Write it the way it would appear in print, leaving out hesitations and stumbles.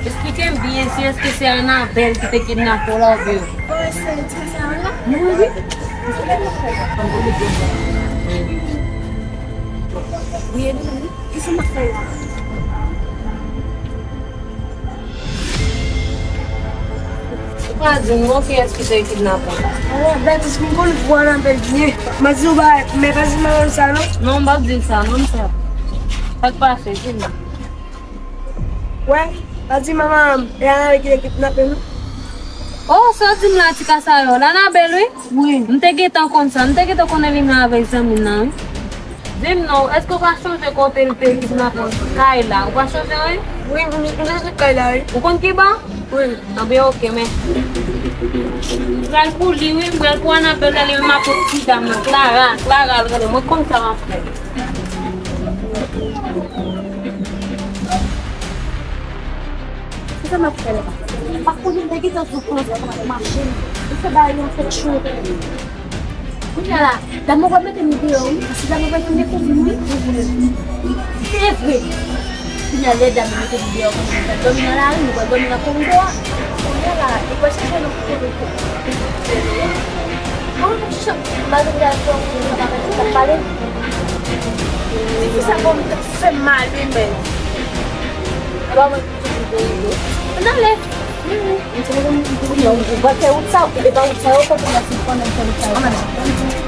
Expliquen bien si es que se Anabel que te kidnapó la vio. Muy bien. Bien, ¿qué se me hace? Mas não que é que te kidnapou. Beto, se me quando for na Belgique, mas o vai, me faz uma lançada. Não vai dizer isso, não sabe. Vai passar, sim. Ué, assim, mamãe, é a hora que ele kidnapou. Oh, só de lá te caçar lá na Belui? Oui. Não tem que tão consciente, não tem que tão quando ele na vez examinar. Dim não, est-ce que o cachorro de côté ele tem kidnapou? Cai lá, o cachorro de aí? Oui, não sei se cai lá. O quanto que bom? Oui. Não bem ok, mas. Gal pour lui, oui, gal pour Anabel, ele m'a petit dame, Clara, regardez, moi comme ça va faire. Você meu filho, a coisa daqui tá suposta para machine. Isso daí não foi chuva. Olha lá, dá uma coisa que me deu, se dá uma coisa que me deu. Sempre. Tinha leda me que deu, domina lá, não domina com boa. Olha lá, depois você não pode. Como você vai virar com a parede? Se você vai me fazer mal, bem. Vamos. Dale. Vai ter o sal, ele vai usar outra coisa assim quando ele